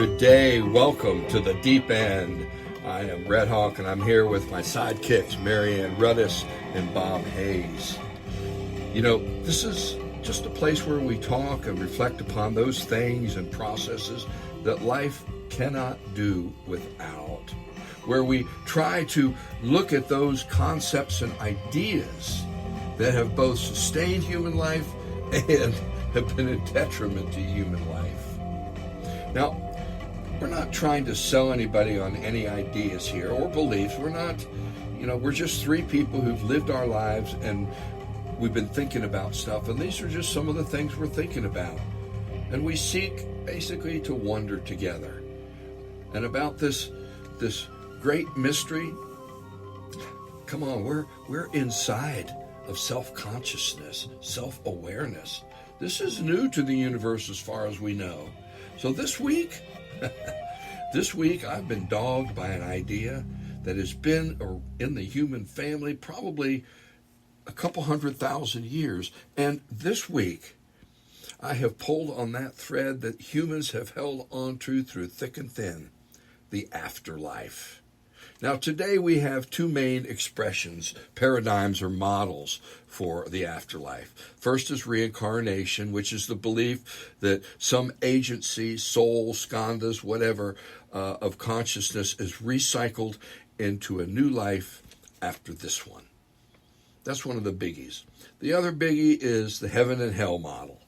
Good day. Welcome to the Deep End. I am Red Hawk, and I'm here with my sidekicks, Marianne Ruddis and Bob Hayes. You know, this is just a place where we talk and reflect upon those things and processes that life cannot do without, where we try to look at those concepts and ideas that have both sustained human life and have been a detriment to human life. Now, we're not trying to sell anybody on any ideas here or beliefs. We're just three people who've lived our lives and we've been thinking about stuff. And these are just some of the things we're thinking about. And we seek basically to wonder together. And about this great mystery, come on, we're inside of self-consciousness, self-awareness. This is new to the universe as far as we know. So this week I've been dogged by an idea that has been in the human family probably a couple 100,000 years. And this week I have pulled on that thread that humans have held on to through thick and thin, the afterlife. Now today we have two main expressions, paradigms or models for the afterlife. First is reincarnation, which is the belief that some agency, soul, skandhas, whatever, of consciousness is recycled into a new life after this one. That's one of the biggies. The other biggie is the heaven and hell model.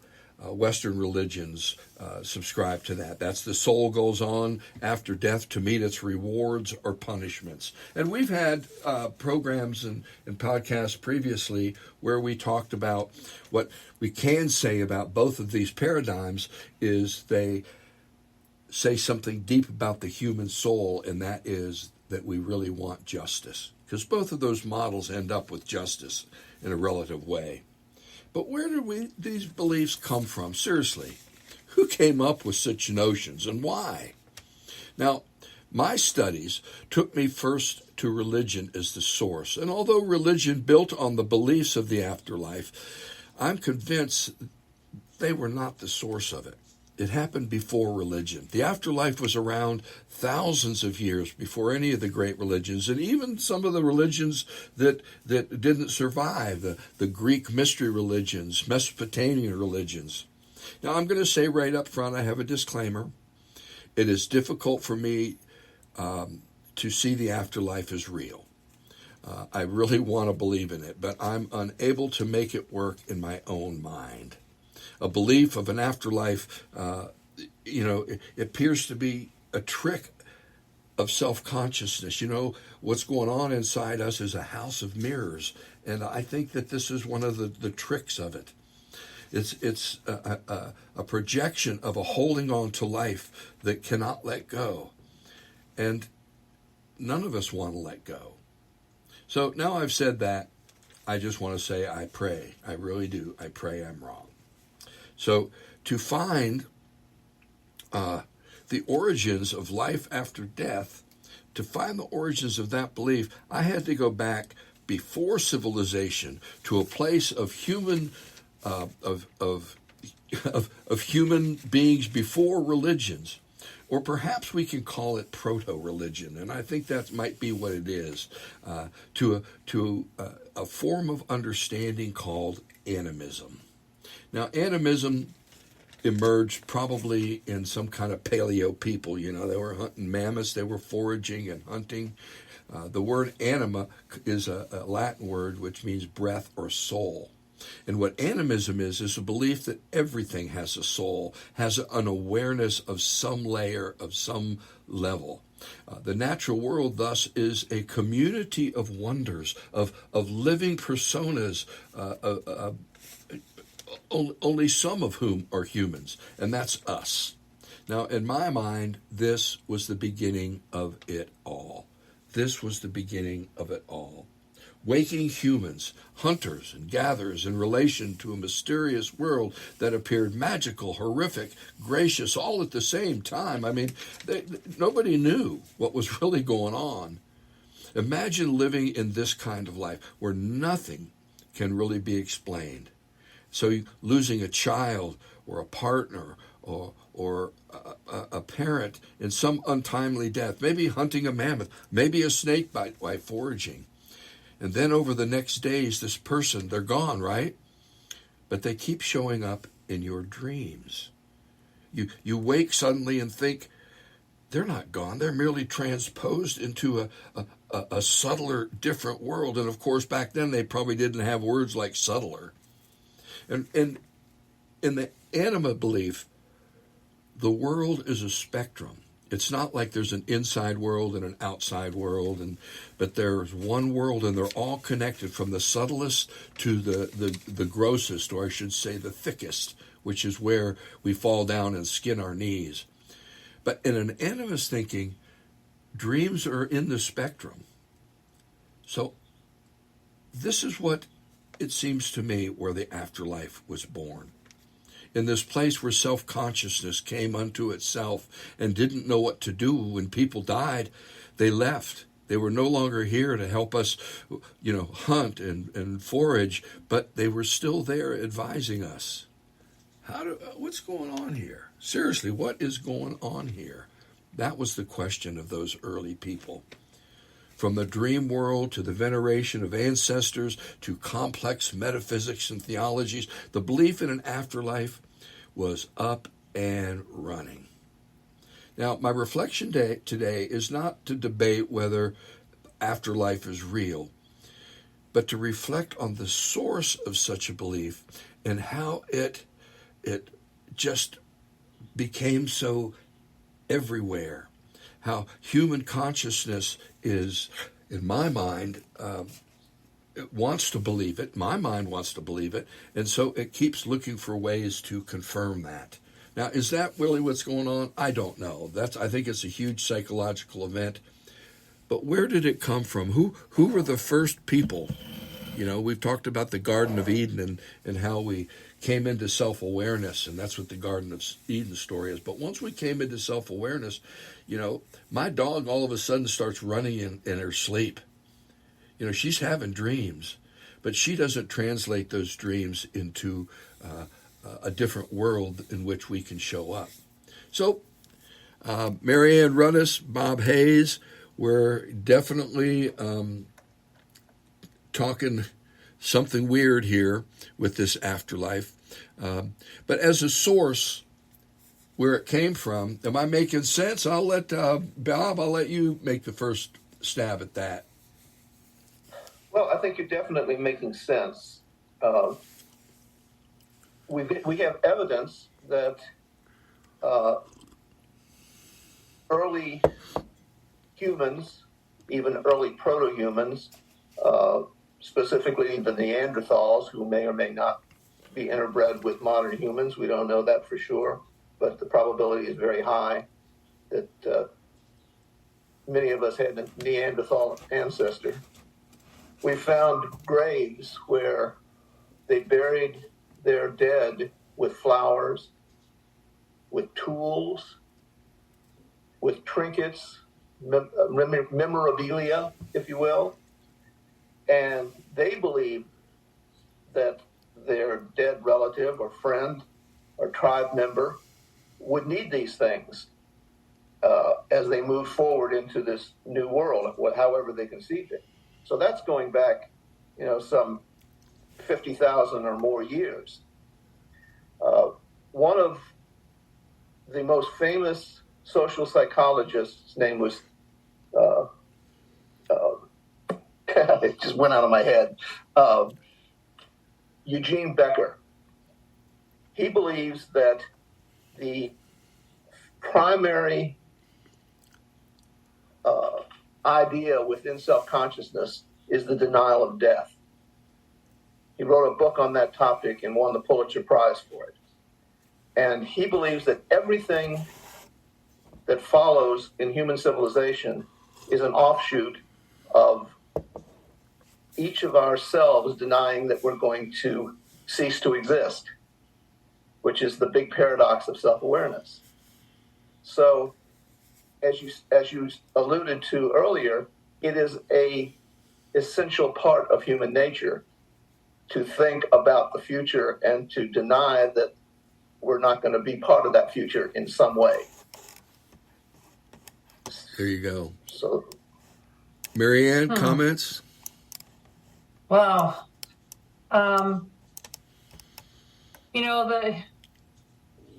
Western religions subscribe to that. That's the soul goes on after death to meet its rewards or punishments. And we've had programs and podcasts previously where we talked about what we can say about both of these paradigms is they say something deep about the human soul, and that is that we really want justice. Because both of those models end up with justice in a relative way. But where do these beliefs come from? Seriously, who came up with such notions and why? Now, my studies took me first to religion as the source. And although religion built on the beliefs of the afterlife, I'm convinced they were not the source of it. It happened before religion. The afterlife was around thousands of years before any of the great religions, and even some of the religions that didn't survive, the Greek mystery religions, Mesopotamian religions. Now, I'm going to say right up front, I have a disclaimer. It is difficult for me to see the afterlife as real. I really want to believe in it, but I'm unable to make it work in my own mind. A belief of an afterlife, it appears to be a trick of self-consciousness. You know, what's going on inside us is a house of mirrors, and I think that this is one of the tricks of it. It's a projection of a holding on to life that cannot let go, and none of us want to let go. So now I've said that, I just want to say I pray. I really do. I pray I'm wrong. So to find the origins of life after death, to find the origins of that belief, I had to go back before civilization to a place of human human beings before religions, or perhaps we can call it proto-religion, and I think that might be what it is, to a form of understanding called animism. Now, animism emerged probably in some kind of paleo people. You know, they were hunting mammoths, they were foraging and hunting. The word anima is a Latin word which means breath or soul. And what animism is a belief that everything has a soul, has an awareness of some layer, of some level. The natural world, thus, is a community of wonders, of living personas, only some of whom are humans, and that's us. Now, in my mind, this was the beginning of it all. This was the beginning of it all. Waking humans, hunters and gatherers in relation to a mysterious world that appeared magical, horrific, gracious, all at the same time. I mean, nobody knew what was really going on. Imagine living in this kind of life where nothing can really be explained. So losing a child or a partner or a parent in some untimely death, maybe hunting a mammoth, maybe a snake bite while foraging. And then over the next days, this person, they're gone, right? But they keep showing up in your dreams. You wake suddenly and think, they're not gone. They're merely transposed into a subtler, different world. And of course, back then they probably didn't have words like subtler. And in the anima belief, the world is a spectrum. It's not like there's an inside world and an outside world, but there's one world, and they're all connected from the subtlest to the grossest, or I should say the thickest, which is where we fall down and skin our knees. But in an animist thinking, dreams are in the spectrum. So this is what it seems to me where the afterlife was born. In this place where self-consciousness came unto itself and didn't know what to do when people died, they left. They were no longer here to help us, hunt and forage, but they were still there advising us. What's going on here? Seriously, what is going on here? That was the question of those early people. From the dream world to the veneration of ancestors to complex metaphysics and theologies, the belief in an afterlife was up and running. Now, my reflection today is not to debate whether afterlife is real, but to reflect on the source of such a belief and how it just became so everywhere. How human consciousness is, in my mind, it wants to believe it. My mind wants to believe it. And so it keeps looking for ways to confirm that. Now, is that really what's going on? I don't know. I think it's a huge psychological event. But where did it come from? Who were the first people? We've talked about the Garden of Eden and how we came into self-awareness, and that's what the Garden of Eden story is. But once we came into self-awareness, my dog all of a sudden starts running in her sleep. She's having dreams, but she doesn't translate those dreams into a different world in which we can show up. So, Marianne Runnis, Bob Hayes, we're definitely talking something weird here with this afterlife. But as a source, where it came from, am I making sense? I'll let Bob, I'll let you make the first stab at that. Well, I think you're definitely making sense. We have evidence that early humans, even early proto-humans, specifically the Neanderthals, who may or may not be interbred with modern humans, we don't know that for sure, but the probability is very high that many of us had a Neanderthal ancestor. We found graves where they buried their dead with flowers, with tools, with trinkets, memorabilia, if you will. And they believed that their dead relative or friend or tribe member would need these things as they move forward into this new world, however they conceived it. So that's going back, some 50,000 or more years. One of the most famous social psychologists' name was, it just went out of my head, Eugene Becker. He believes that the primary idea within self-consciousness is the denial of death. He wrote a book on that topic and won the Pulitzer Prize for it. And he believes that everything that follows in human civilization is an offshoot of each of ourselves denying that we're going to cease to exist, which is the big paradox of self-awareness. So, as you alluded to earlier, it is a essential part of human nature to think about the future and to deny that we're not going to be part of that future in some way. There you go. So, Marianne, comments? Well, you know,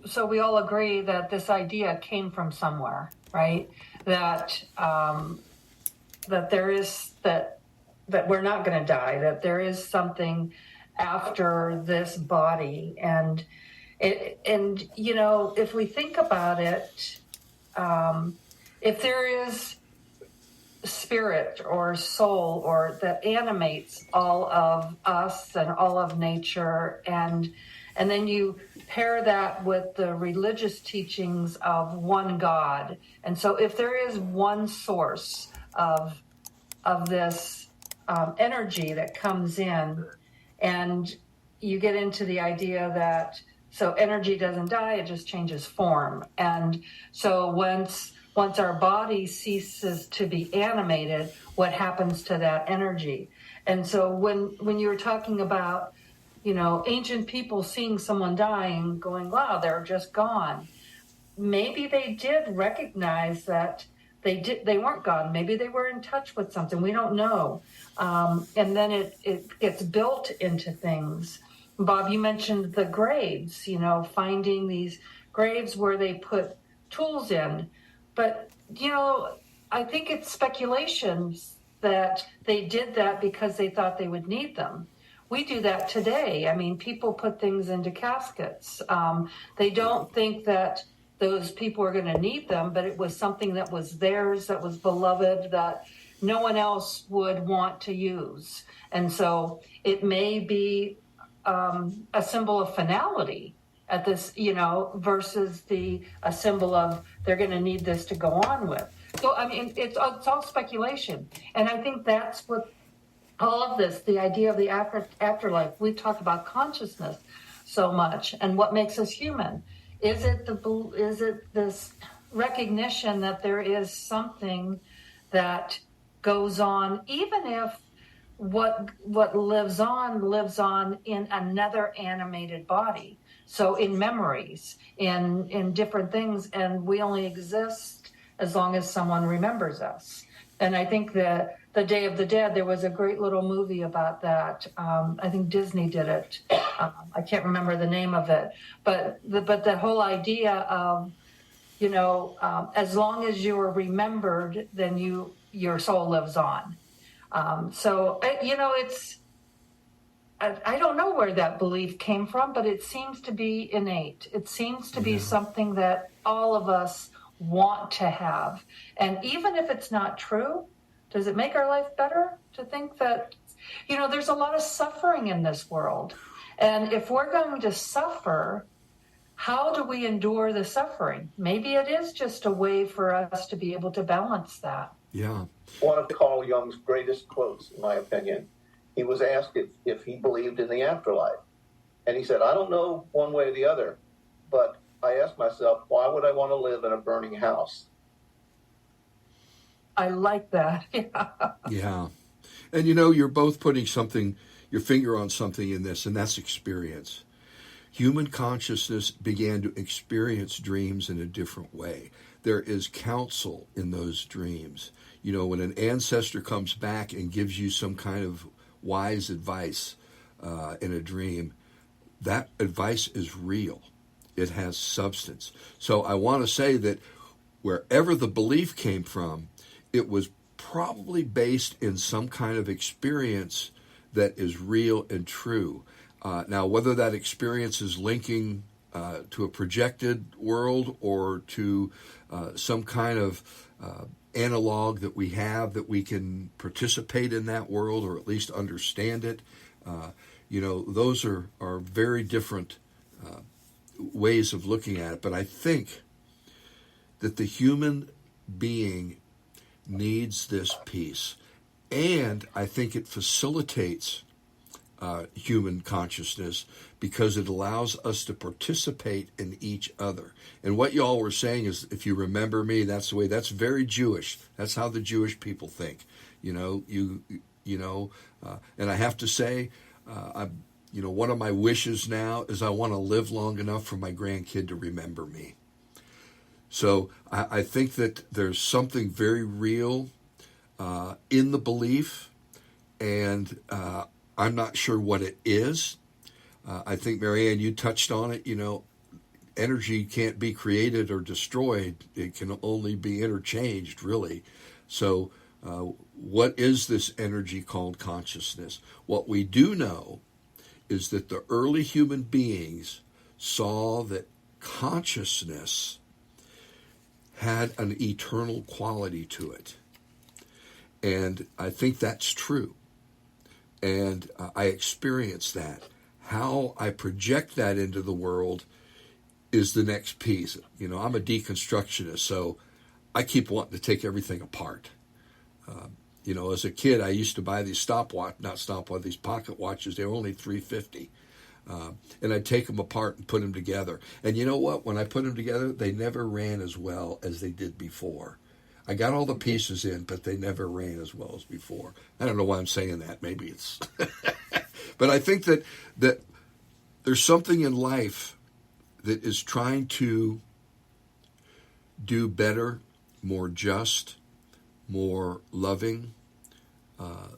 so we all agree that this idea came from somewhere, right? That that there is that we're not going to die, that there is something after this body, and you know, if we think about it, if there is spirit or soul or that animates all of us and all of nature, and then you pair that with the religious teachings of one God, and so if there is one source of this energy that comes in, and you get into the idea that so energy doesn't die, it just changes form, and so once our body ceases to be animated, what happens to that energy? And so when you were talking about, you know, ancient people seeing someone dying, going, wow, they're just gone. Maybe they did recognize that they weren't gone. Maybe they were in touch with something. We don't know. And then it gets built into things. Bob, you mentioned the graves, you know, finding these graves where they put tools in. But, you know, I think it's speculation that they did that because they thought they would need them. We do that today. I mean, people put things into caskets. They don't think that those people are going to need them, but it was something that was theirs, that was beloved, that no one else would want to use. And so it may be a symbol of finality at this, you know, versus a symbol of they're going to need this to go on with. So, I mean, it's all speculation. And I think that's what all of this, the idea of the afterlife, we've talked about consciousness so much and what makes us human. Is it this recognition that there is something that goes on, even if what lives on in another animated body? So in memories, in different things, and we only exist as long as someone remembers us. And I think that the Day of the Dead, there was a great little movie about that. I think Disney did it. I can't remember the name of it, but the whole idea of, you know, as long as you are remembered, then your soul lives on. So you know, I don't know where that belief came from, but it seems to be innate. It seems to be something that all of us want to have. And even if it's not true, does it make our life better to think that, you know, there's a lot of suffering in this world. And if we're going to suffer, how do we endure the suffering? Maybe it is just a way for us to be able to balance that. Yeah. one of Carl Jung's greatest quotes, in my opinion, he was asked if he believed in the afterlife. And he said, I don't know one way or the other, but I asked myself, why would I want to live in a burning house? I like that. Yeah. And you know, you're both putting your finger on something in this, and that's experience. Human consciousness began to experience dreams in a different way. There is counsel in those dreams. You know, when an ancestor comes back and gives you some kind of wise advice in a dream, that advice is real. It has substance. So I want to say that wherever the belief came from, it was probably based in some kind of experience that is real and true. Now, whether that experience is linking to a projected world or to some kind of analog that we have that we can participate in that world or at least understand it, you know, those are very different ways of looking at it. But I think that the human being needs this peace, and I think it facilitates human consciousness because it allows us to participate in each other. And what y'all were saying is, if you remember me, that's the way. That's very Jewish. That's how the Jewish people think. You know, and I have to say, one of my wishes now is I want to live long enough for my grandkid to remember me. So I think that there's something very real in the belief, and I'm not sure what it is. I think, Marianne, you touched on it. Energy can't be created or destroyed. It can only be interchanged, really. So what is this energy called consciousness? What we do know is that the early human beings saw that consciousness had an eternal quality to it. And I think that's true. And I experience that. How I project that into the world is the next piece. I'm a deconstructionist, so I keep wanting to take everything apart. As a kid, I used to buy these these pocket watches. They were only $3.50. And I'd take them apart and put them together. And you know what? When I put them together, they never ran as well as they did before. I got all the pieces in, but they never ran as well as before. I don't know why I'm saying that. Maybe it's... But I think that there's something in life that is trying to do better, more just, more loving,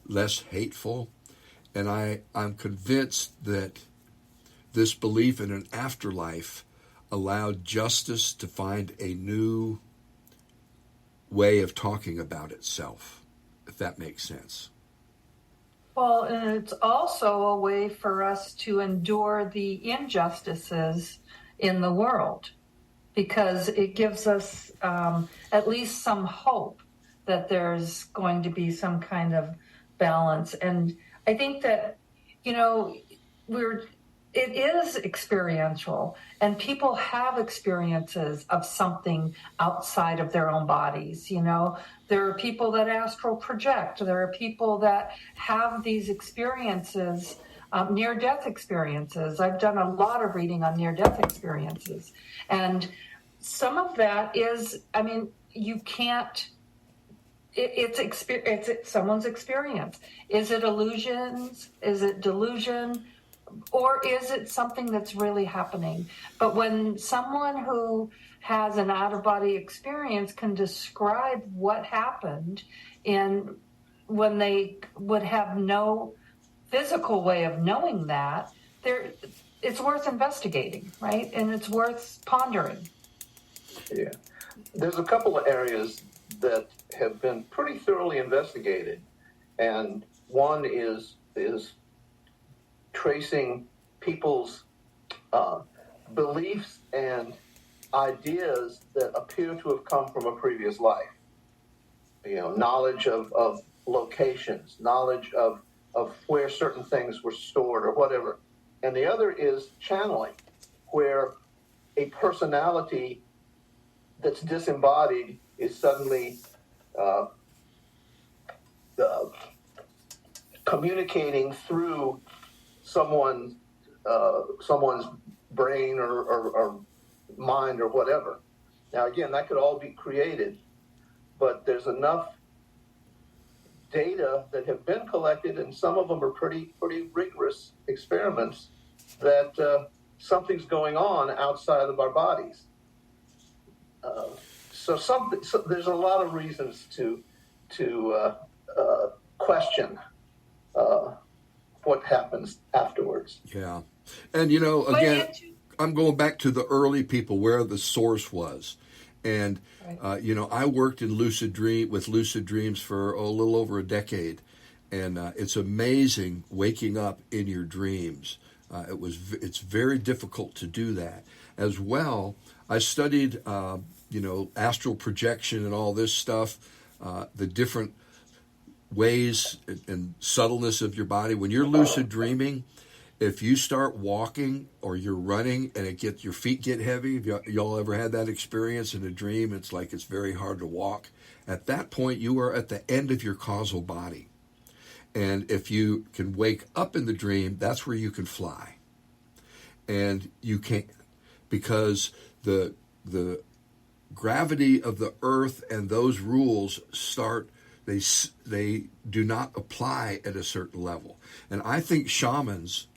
less hateful. And I'm convinced that this belief in an afterlife allowed justice to find a new way of talking about itself, if that makes sense. Well, and it's also a way for us to endure the injustices in the world, because it gives us at least some hope that there's going to be some kind of balance. And I think that, it is experiential, and people have experiences of something outside of their own bodies. There are people that astral project. There are people that have these experiences, near-death experiences. I've done a lot of reading on near-death experiences. And some of that is, you can't, it's someone's experience. Is it illusions? Is it delusion? Or is it something that's really happening? But when someone who has an out-of-body experience can describe what happened, and when they would have no physical way of knowing that, it's worth investigating, right? And it's worth pondering. Yeah. There's a couple of areas that have been pretty thoroughly investigated, and one is tracing people's beliefs and ideas that appear to have come from a previous life. Knowledge of locations, knowledge of where certain things were stored or whatever. And the other is channeling, where a personality that's disembodied is suddenly communicating through someone's brain or mind or whatever. Now, again, that could all be created, but there's enough data that have been collected, and some of them are pretty rigorous experiments, that something's going on outside of our bodies. So there's a lot of reasons to question what happens afterwards. Yeah. And, again, I'm going back to the early people, where the source was. And, I worked in lucid dreams for a little over a decade. And it's amazing waking up in your dreams. It's very difficult to do that. As well, I studied, astral projection and all this stuff, the different ways and subtleness of your body. When you're lucid dreaming, if you start walking or you're running and your feet get heavy, y'all ever had that experience in a dream? It's like it's very hard to walk. At that point, you are at the end of your causal body. And if you can wake up in the dream, that's where you can fly. And you can't, because the gravity of the earth and those rules they do not apply at a certain level. And I think shamans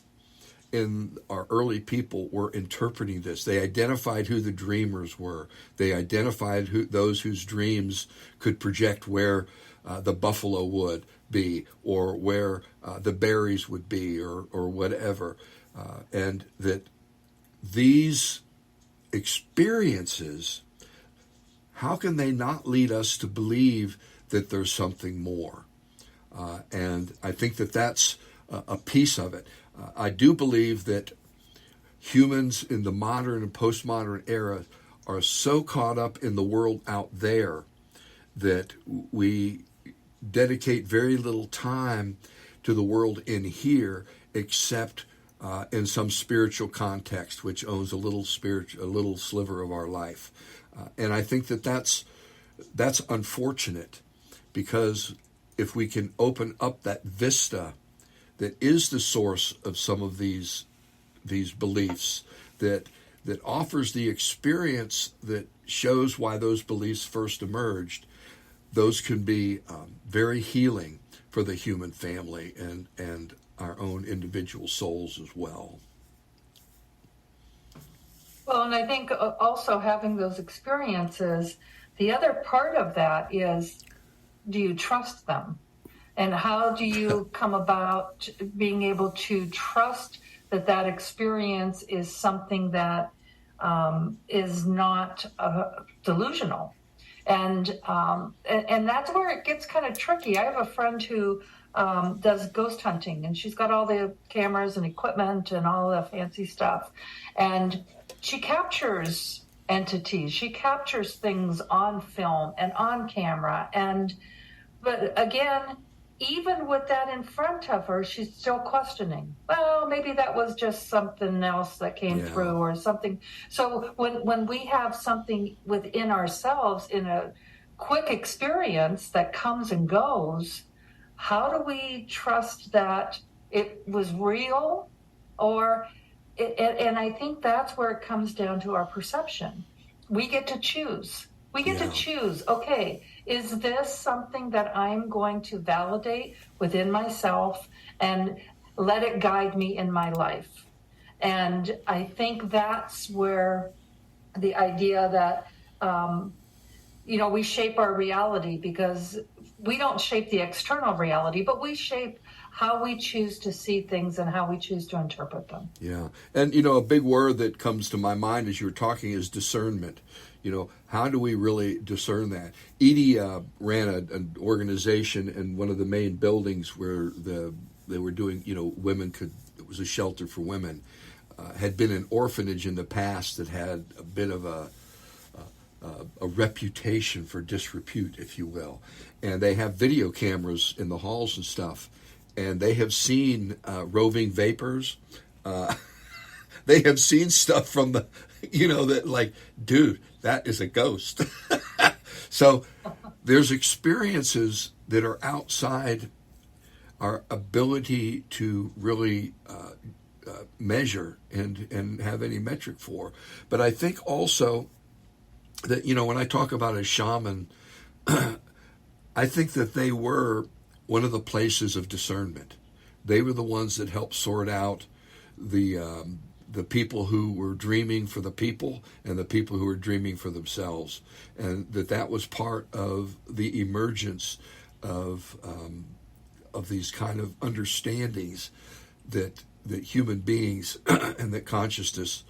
in our early people were interpreting this. They identified who the dreamers were. They identified those whose dreams could project where the buffalo would be, or where the berries would be, or whatever. And that these experiences, how can they not lead us to believe that there's something more? And I think that that's a piece of it. I do believe that humans in the modern and postmodern era are so caught up in the world out there that we dedicate very little time to the world in here, except in some spiritual context, which owns a little sliver of our life. And I think that that's unfortunate, because if we can open up that vista that is the source of some of these beliefs, that offers the experience that shows why those beliefs first emerged, those can be very healing for the human family and our own individual souls as well. Well, and I think also having those experiences, the other part of that is, do you trust them? And how do you come about being able to trust that experience is something that is not delusional? And that's where it gets kind of tricky. I have a friend who does ghost hunting, and she's got all the cameras and equipment and all the fancy stuff. And she captures entities. She captures things on film and on camera. But again, even with that in front of her, she's still questioning. Well, maybe that was just something else that came through, or something. So when we have something within ourselves in a quick experience that comes and goes, how do we trust that it was real? And I think that's where it comes down to our perception. We get to choose. To choose, okay, is this something that I'm going to validate within myself and let it guide me in my life? And I think that's where the idea that, we shape our reality, because we don't shape the external reality, but we shape how we choose to see things and how we choose to interpret them. Yeah. And, a big word that comes to my mind as you're talking is discernment. How do we really discern that? Edie ran an organization in one of the main buildings where they were doing, it was a shelter for women. Had been an orphanage in the past that had a bit of a reputation for disrepute, if you will. And they have video cameras in the halls and stuff. And they have seen roving vapors. They have seen stuff from the, that like, dude, that is a ghost. So there's experiences that are outside our ability to really measure and have any metric for. But I think also that, when I talk about a shaman, I think that they were one of the places of discernment. They were the ones that helped sort out the people who were dreaming for the people and the people who were dreaming for themselves, and that was part of the emergence of these kind of understandings that human beings and that consciousness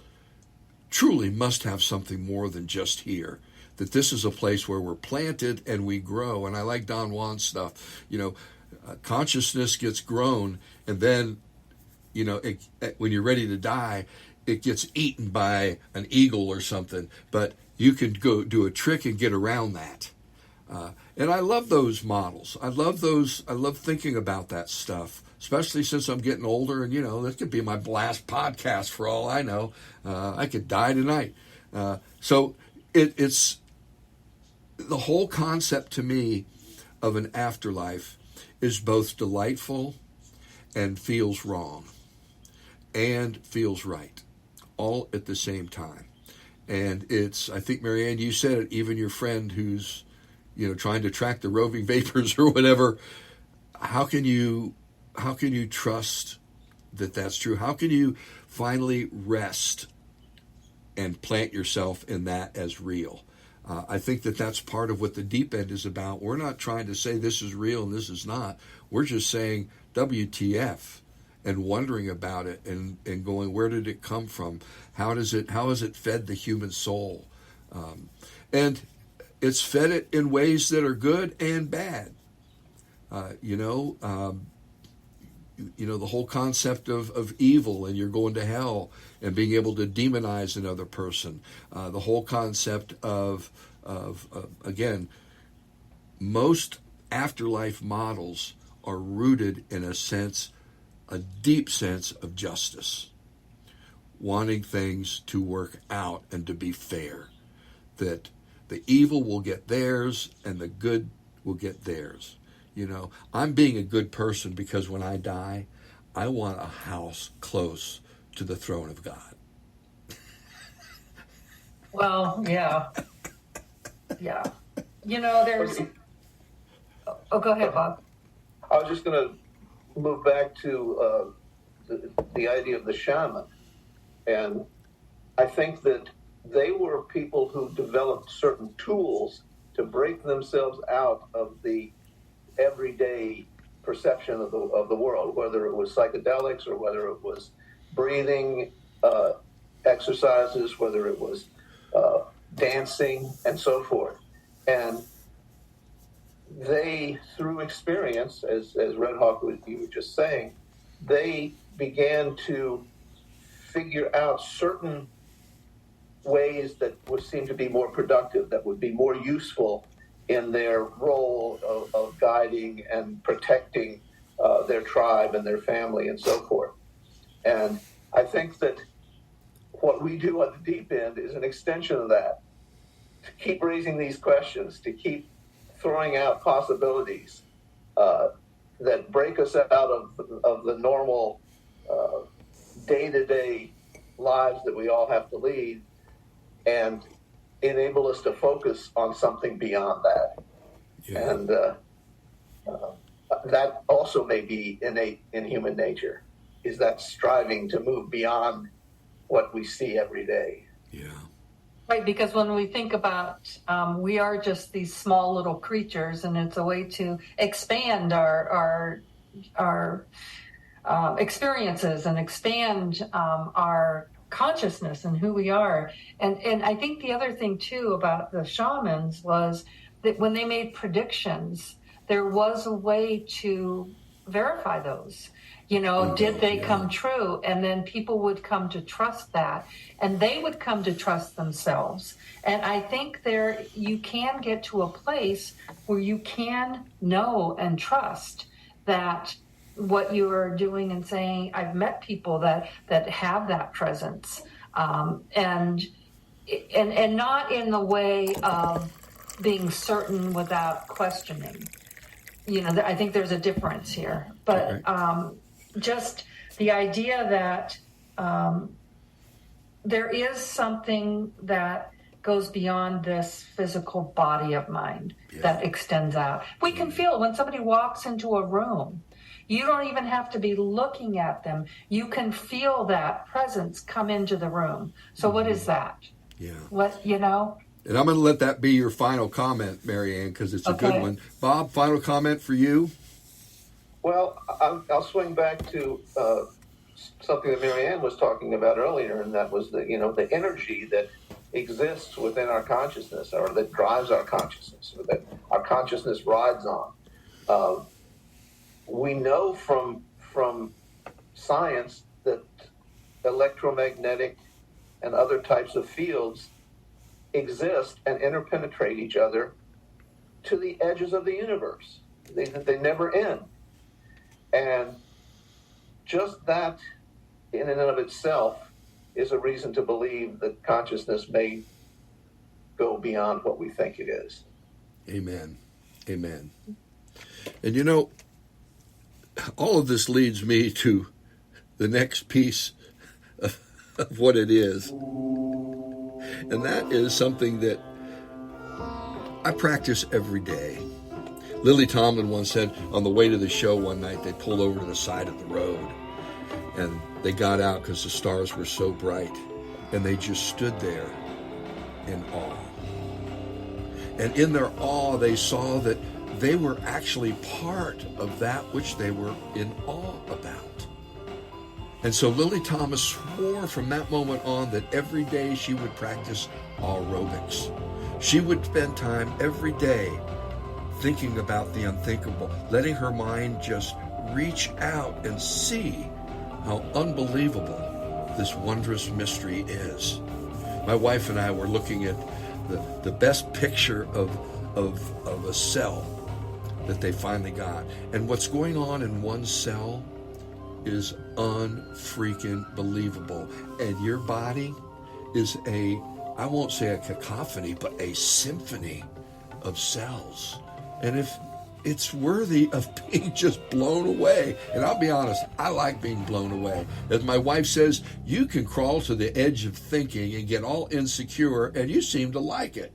truly must have something more than just here. That this is a place where we're planted and we grow. And I like Don Juan's stuff. Consciousness gets grown, and then, when you're ready to die, it gets eaten by an eagle or something. But you can go do a trick and get around that. And I love those models. I love thinking about that stuff, especially since I'm getting older. And, this could be my last podcast for all I know. I could die tonight. So it's the whole concept to me of an afterlife is both delightful and feels wrong and feels right, all at the same time. And I think, Marianne, you said it, even your friend who's, trying to track the roving vapors or whatever, how can you trust that that's true? How can you finally rest and plant yourself in that as real? I think that that's part of what the deep end is about. We're not trying to say this is real and this is not. We're just saying WTF and wondering about it and going, where did it come from? How has it fed the human soul? And it's fed it in ways that are good and bad. The whole concept of evil and you're going to hell and being able to demonize another person. The whole concept of again, most afterlife models are rooted in a deep sense of justice, wanting things to work out and to be fair, that the evil will get theirs and the good will get theirs. I'm being a good person because when I die, I want a house close to the throne of God. Well, yeah. Yeah. There's... Oh, go ahead, Bob. I was just going to move back to the idea of the shaman. And I think that they were people who developed certain tools to break themselves out of the everyday perception of the world, whether it was psychedelics or whether it was breathing exercises, whether it was dancing and so forth. And they, through experience, as Red Hawk you were just saying, they began to figure out certain ways that would seem to be more productive, that would be more useful in their role of guiding and protecting their tribe and their family and so forth. And I think that what we do at the deep end is an extension of that, to keep raising these questions, to keep throwing out possibilities that break us out of the normal day-to-day lives that we all have to lead and enable us to focus on something beyond that. Yeah. And that also may be innate in human nature, is that striving to move beyond what we see every day. Yeah. Right, because when we think about, we are just these small little creatures, and it's a way to expand our experiences and expand our consciousness and who we are. And I think the other thing too about the shamans was that when they made predictions, there was a way to verify those. Did they come true? And then people would come to trust that, and they would come to trust themselves. And I think you can get to a place where you can know and trust that what you are doing and saying. I've met people that have that presence, and not in the way of being certain without questioning. I think there's a difference here, but just the idea that there is something that goes beyond this physical body of mind that extends out. We can feel when somebody walks into a room. You don't even have to be looking at them. You can feel that presence come into the room. So what is that? Yeah. And I'm going to let that be your final comment, Mary Ann, because it's a good one. Bob, final comment for you? Well, I'll swing back to something that Mary Ann was talking about earlier, and that was the energy that exists within our consciousness, or that drives our consciousness, or that our consciousness rides on. We know from science that electromagnetic and other types of fields exist and interpenetrate each other to the edges of the universe. They never end. And just that in and of itself is a reason to believe that consciousness may go beyond what we think it is. Amen. Amen. And all of this leads me to the next piece of what it is. And that is something that I practice every day. Lily Tomlin once said on the way to the show one night, they pulled over to the side of the road. And they got out because the stars were so bright. And they just stood there in awe. And in their awe, they saw that they were actually part of that which they were in awe about. And so Lily Thomas swore from that moment on that every day she would practice aerobics. She would spend time every day thinking about the unthinkable, letting her mind just reach out and see how unbelievable this wondrous mystery is. My wife and I were looking at the best picture of a cell that they finally got. And what's going on in one cell is unfreaking believable. And your body is I won't say a cacophony, but a symphony of cells. And if it's worthy of being just blown away. And I'll be honest, I like being blown away. As my wife says, you can crawl to the edge of thinking and get all insecure, and you seem to like it.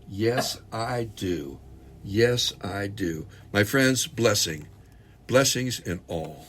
Yes, I do. Yes, I do. My friends, blessings in all.